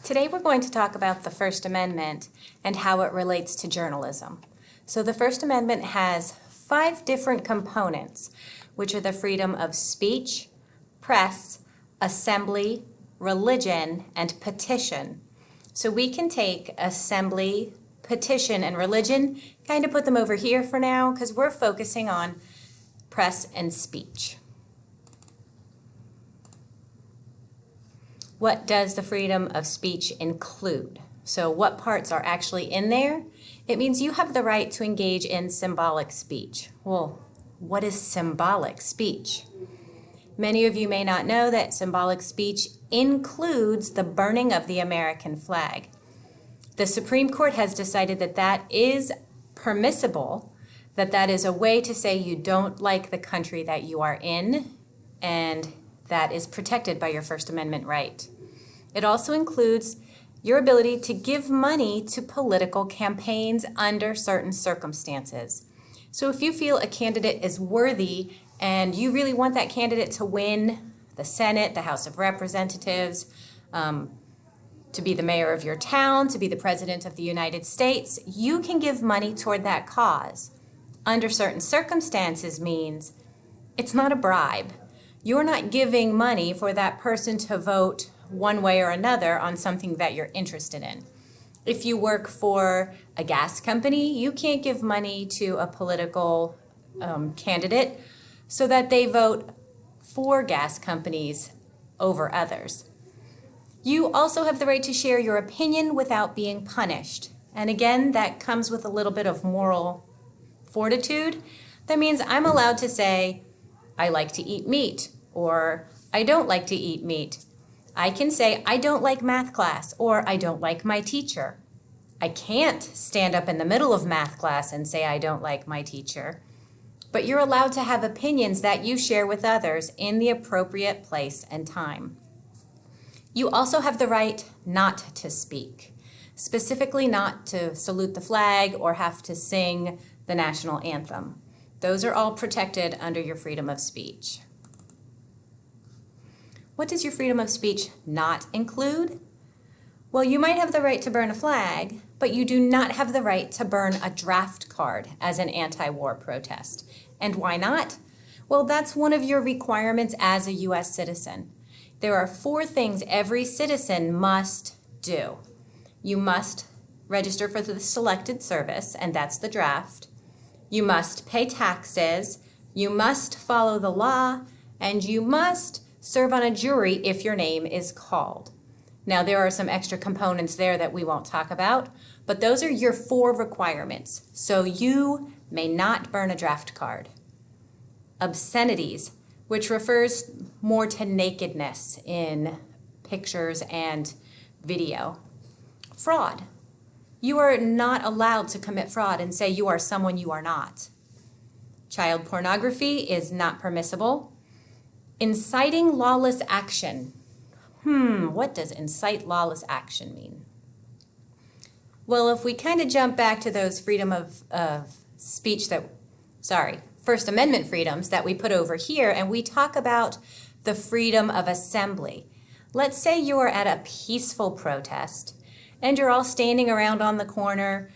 Today we're going to talk about the First Amendment and how it relates to journalism. So the First Amendment has 5 different components, which are the freedom of speech, press, assembly, religion, and petition. So we can take assembly, petition, and religion, kind of put them over here for now because we're focusing on press and speech. What does the freedom of speech include? So what parts are actually in there? It means you have the right to engage in symbolic speech. Well, what is symbolic speech? Many of you may not know that symbolic speech includes the burning of the American flag. The Supreme Court has decided that that is permissible, that is a way to say you don't like the country that you are in, and that is protected by your First Amendment right. It also includes your ability to give money to political campaigns under certain circumstances. So if you feel a candidate is worthy and you really want that candidate to win the Senate, the House of Representatives, to be the mayor of your town, to be the president of the United States, you can give money toward that cause. Under certain circumstances means it's not a bribe. You're not giving money for that person to vote one way or another on something that you're interested in. If you work for a gas company, you can't give money to a political candidate so that they vote for gas companies over others. You also have the right to share your opinion without being punished. And again, that comes with a little bit of moral fortitude. That means I'm allowed to say, I like to eat meat, or I don't like to eat meat. I can say, I don't like math class, or I don't like my teacher. I can't stand up in the middle of math class and say I don't like my teacher. But you're allowed to have opinions that you share with others in the appropriate place and time. You also have the right not to speak, specifically not to salute the flag or have to sing the national anthem. Those are all protected under your freedom of speech. What does your freedom of speech not include? Well, you might have the right to burn a flag, but you do not have the right to burn a draft card as an anti-war protest. And why not? Well, that's one of your requirements as a U.S. citizen. There are 4 things every citizen must do. You must register for the selected service, and that's the draft. You must pay taxes, you must follow the law, and you must serve on a jury if your name is called. Now, there are some extra components there that we won't talk about, but those are your 4 requirements. So you may not burn a draft card. Obscenities, which refers more to nakedness in pictures and video. Fraud. You are not allowed to commit fraud and say you are someone you are not. Child pornography is not permissible. Inciting lawless action. What does incite lawless action mean? Well, if we kind of jump back to those freedom of speech First Amendment freedoms that we put over here, and we talk about the freedom of assembly. Let's say you are at a peaceful protest, and you're all standing around on the corner,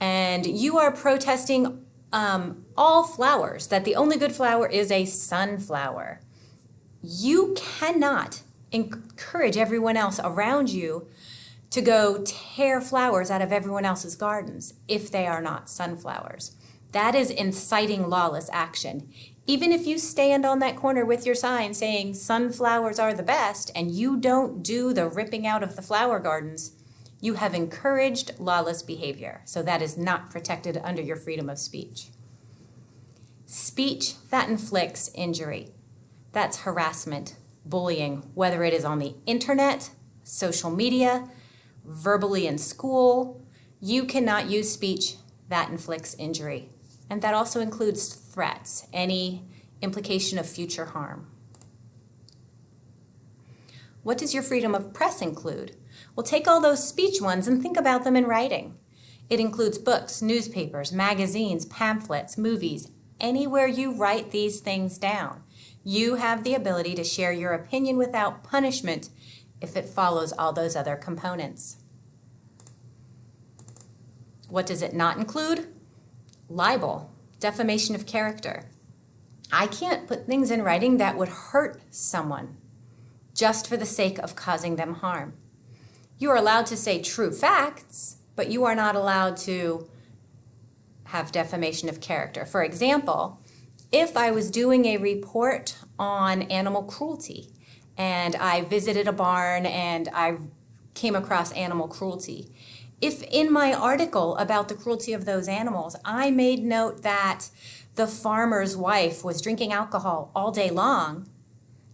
and you are protesting all flowers, that the only good flower is a sunflower. You cannot encourage everyone else around you to go tear flowers out of everyone else's gardens if they are not sunflowers. That is inciting lawless action. Even if you stand on that corner with your sign saying sunflowers are the best and you don't do the ripping out of the flower gardens, you have encouraged lawless behavior. So that is not protected under your freedom of speech. Speech that inflicts injury. That's harassment, bullying, whether it is on the internet, social media, verbally in school. You cannot use speech that inflicts injury. And that also includes threats, any implication of future harm. What does your freedom of press include? Well, take all those speech ones and think about them in writing. It includes books, newspapers, magazines, pamphlets, movies. Anywhere you write these things down, you have the ability to share your opinion without punishment if it follows all those other components. What does it not include? Libel, defamation of character. I can't put things in writing that would hurt someone just for the sake of causing them harm. You are allowed to say true facts, but you are not allowed to have defamation of character. For example, if I was doing a report on animal cruelty and I visited a barn and I came across animal cruelty, if in my article about the cruelty of those animals, I made note that the farmer's wife was drinking alcohol all day long,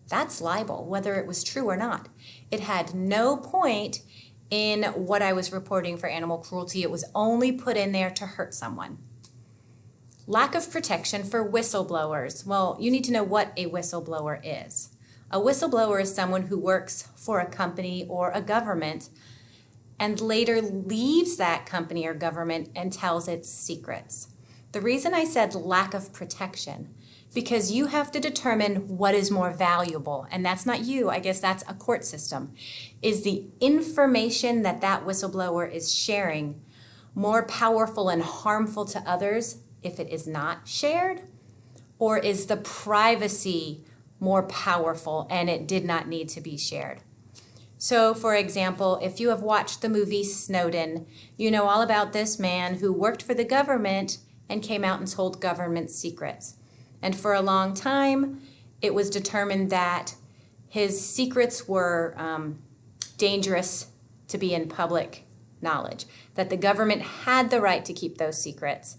that's libel, whether it was true or not. It had no point in what I was reporting for animal cruelty. It was only put in there to hurt someone. Lack of protection for whistleblowers. Well, you need to know what a whistleblower is. A whistleblower is someone who works for a company or a government and later leaves that company or government and tells its secrets. The reason I said lack of protection, because you have to determine what is more valuable, and that's not you, I guess that's a court system. Is the information that that whistleblower is sharing more powerful and harmful to others if it is not shared? Or is the privacy more powerful and it did not need to be shared? So, for example, if you have watched the movie Snowden, you know all about this man who worked for the government and came out and told government secrets. And for a long time, it was determined that his secrets were dangerous to be in public knowledge, that the government had the right to keep those secrets.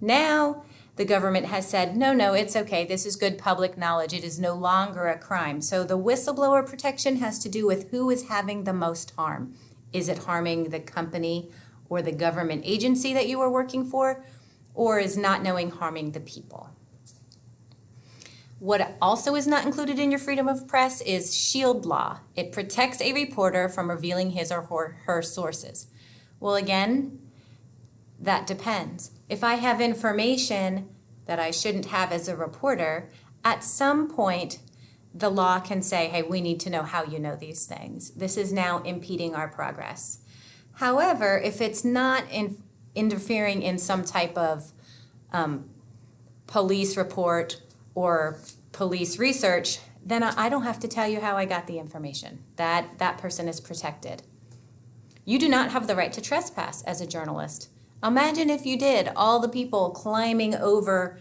Now, the government has said, no, it's okay. This is good public knowledge. It is no longer a crime. So the whistleblower protection has to do with who is having the most harm. Is it harming the company or the government agency that you are working for, or is not knowing harming the people? What also is not included in your freedom of press is shield law. It protects a reporter from revealing his or her sources. Well, again, that depends. If I have information that I shouldn't have as a reporter, at some point the law can say, hey, we need to know how you know these things. This is now impeding our progress. However, if it's not interfering in some type of police report or police research, then I don't have to tell you how I got the information. That person is protected. You do not have the right to trespass as a journalist. Imagine if you did, all the people climbing over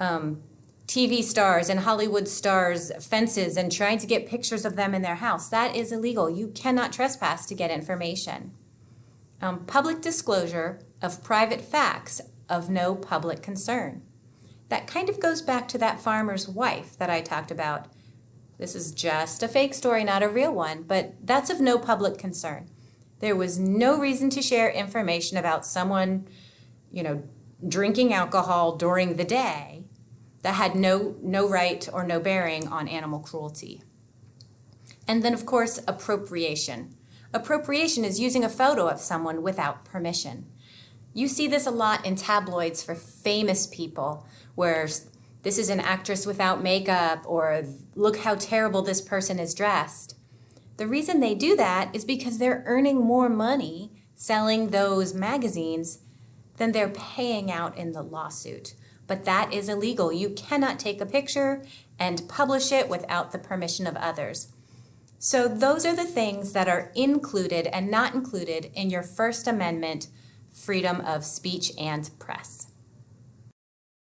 TV stars and Hollywood stars' fences and trying to get pictures of them in their house. That is illegal. You cannot trespass to get information. Public disclosure of private facts of no public concern. That kind of goes back to that farmer's wife that I talked about. This is just a fake story, not a real one, but that's of no public concern. There was no reason to share information about someone, drinking alcohol during the day that had no right or no bearing on animal cruelty. And then, of course, appropriation. Appropriation is using a photo of someone without permission. You see this a lot in tabloids for famous people, where this is an actress without makeup, or look how terrible this person is dressed. The reason they do that is because they're earning more money selling those magazines than they're paying out in the lawsuit. But that is illegal. You cannot take a picture and publish it without the permission of others. So those are the things that are included and not included in your First Amendment freedom of speech and press.